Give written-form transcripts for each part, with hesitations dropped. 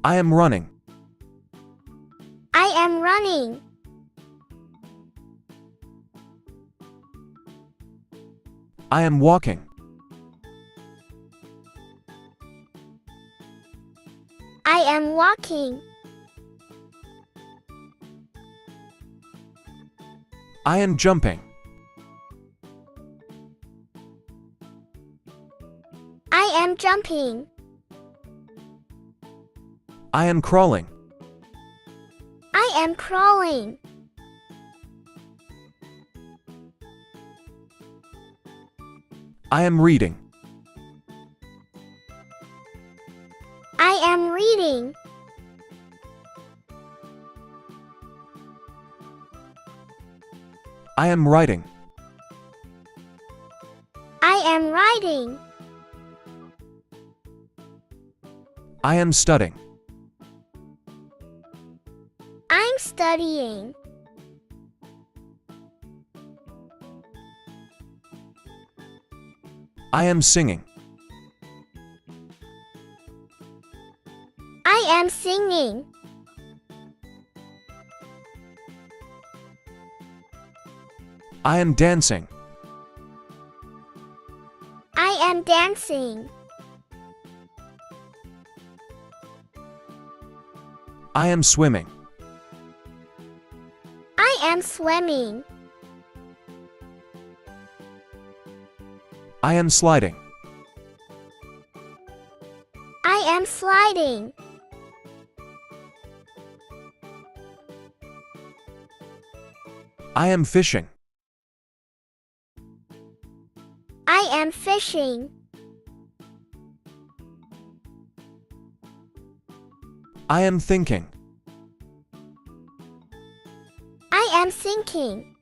I am running. I am running. I am walking. I am walking. I am jumping. I am jumping. I am crawling. I am crawling. I am reading. I am reading. I am writing. I am writing. I am studying. I'm studying. I am singing. I am singing. I am dancing. I am dancing. I am swimming. I am swimming. I am sliding. I am sliding. I am fishing. I am fishing. I am thinking. I am thinking.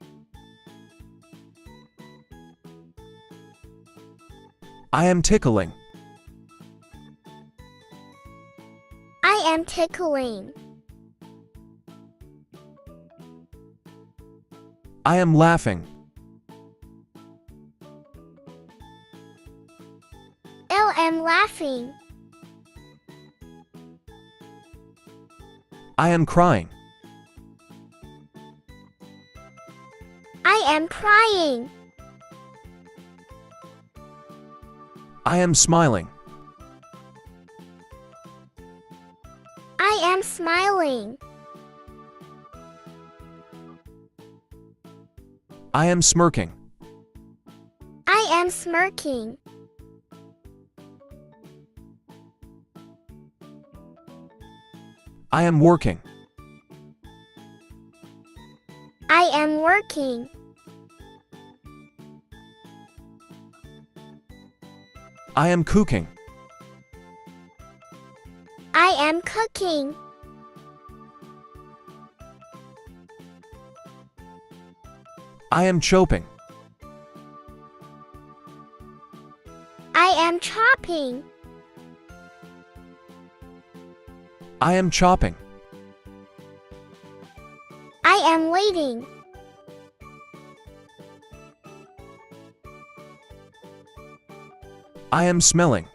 I am tickling. I am tickling. I am laughing. I am laughing. I am crying. I am crying. I am smiling. I am smiling. I am smirking. I am smirking. I am working. I am working. I am cooking. I am cooking. I am chopping. I am chopping. I am chopping. I am waiting. I am smelling.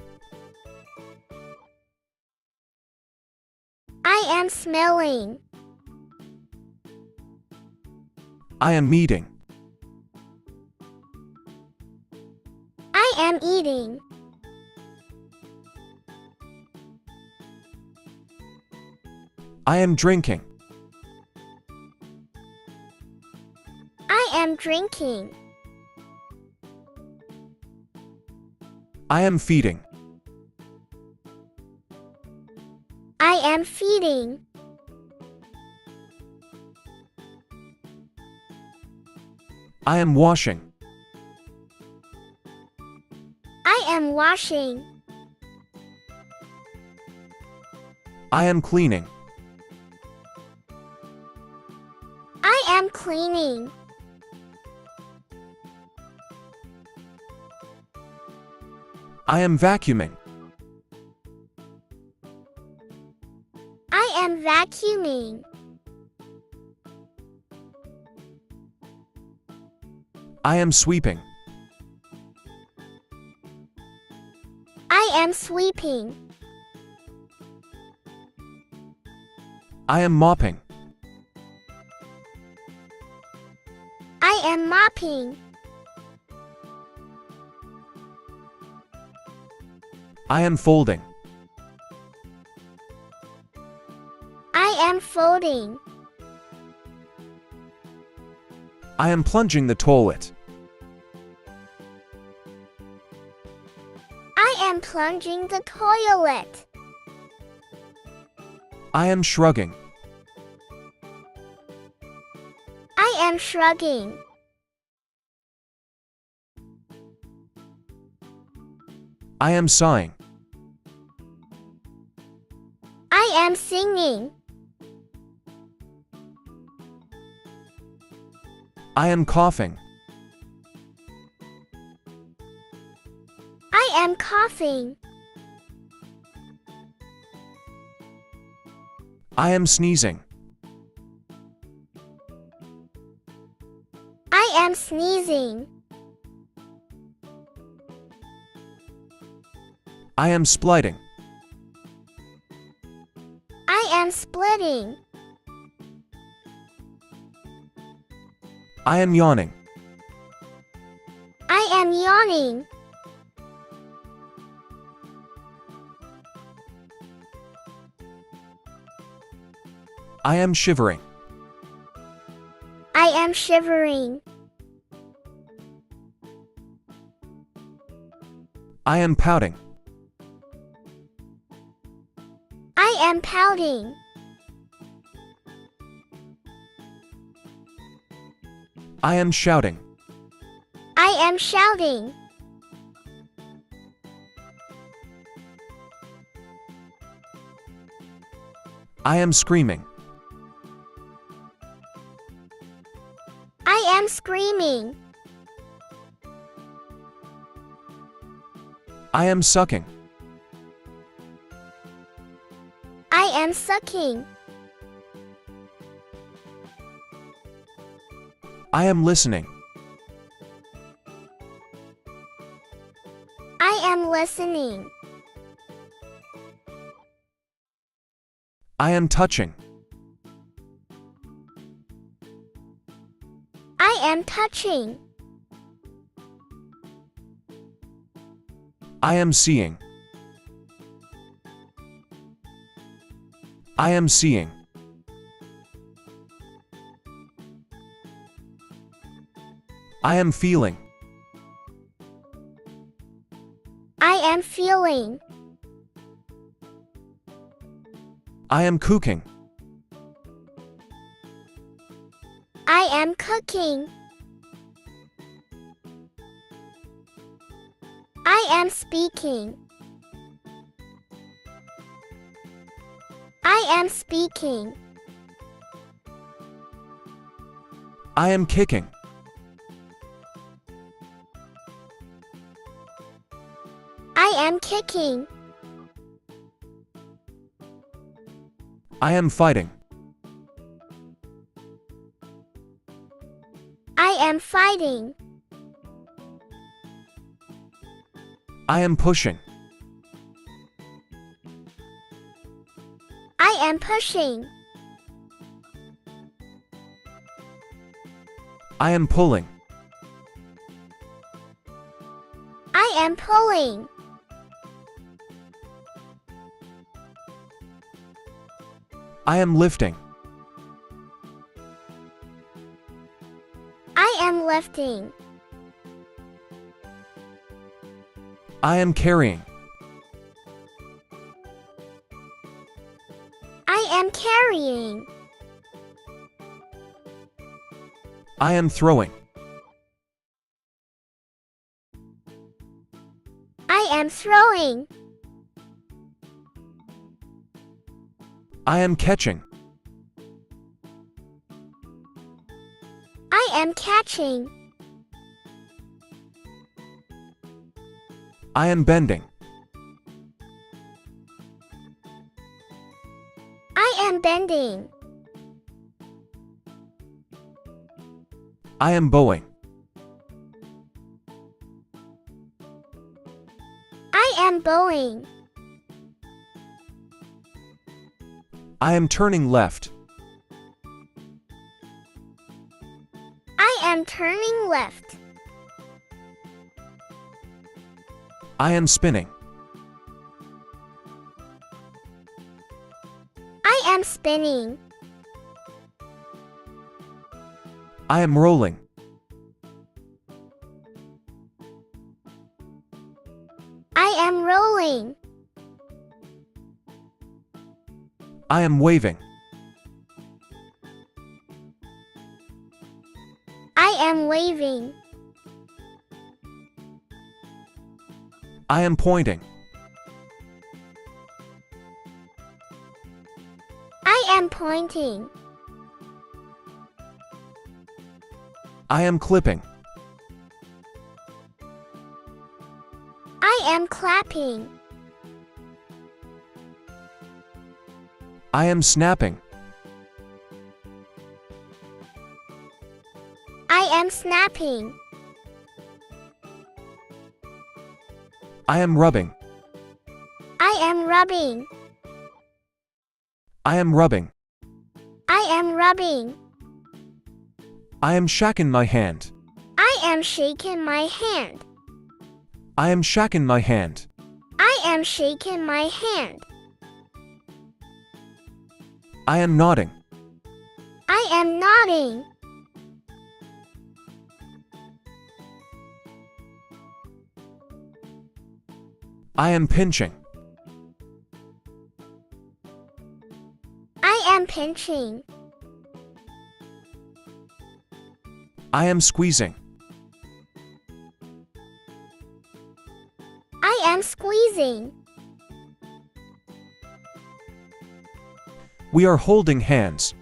I am smelling. I am eating. I am eating. I am drinking. I am drinking. I am feeding. I am feeding. I am washing. I am washing. I am cleaning. I am cleaning. I am vacuuming. I am vacuuming. I am sweeping. I am sweeping. I am mopping. I am mopping. I am folding. I am folding. I am plunging the toilet. I am plunging the toilet. I am shrugging. I am shrugging. I am sighing. I am singing. I am coughing. I am coughing. I am sneezing. I am sneezing. I am splitting. I am splitting. I am yawning. I am yawning. I am shivering. I am shivering. I am pouting. I am pouting. I am shouting. I am shouting. I am screaming. I am screaming. I am sucking. I am sucking. I am listening. I am listening. I am touching. I am touching. I am seeing. I am seeing. I am feeling. I am feeling. I am cooking. I am cooking. I am speaking. I am speaking. I am kicking. I am kicking. I am fighting. I am fighting. I am pushing. I am pushing. I am pulling. I am pulling. I am lifting. I am lifting. I am carrying. I am carrying. I am throwing. I am throwing. I am catching. I am catching. I am bending. I am bending. I am bowing. I am bowing. I am turning left. I am turning left. I am spinning. I am spinning. I am rolling. I am rolling. I am waving. I am waving. I am pointing. I am pointing. I am clipping. I am clapping. I am snapping. I am snapping. I am rubbing. I am rubbing. I am rubbing. I am rubbing. I am shaking my hand. I am shaking my hand. I am shaking my hand. I am shaking my hand. I am nodding. I am nodding. I am pinching. I am pinching. I am squeezing. I am squeezing. We are holding hands.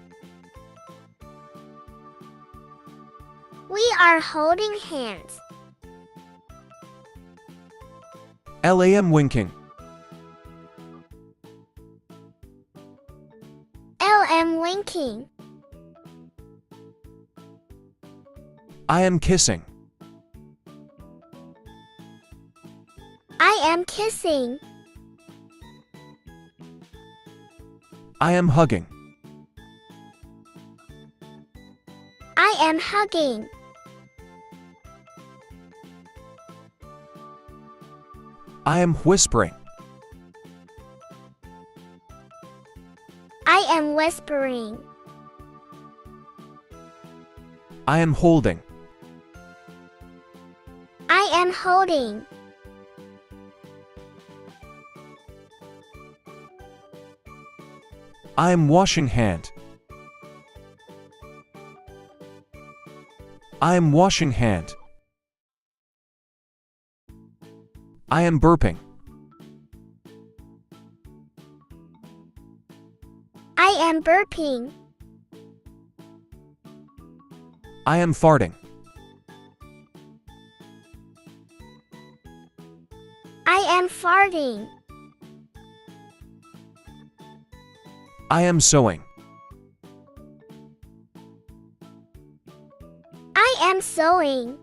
We are holding hands. I am winking. I am winking. I am kissing. I am kissing. I am hugging. I am hugging. I am whispering. I am whispering. I am holding. I am holding. I am washing hand. I am washing hand. I am burping. I am burping. I am farting. I am farting. I am sewing. I am sewing.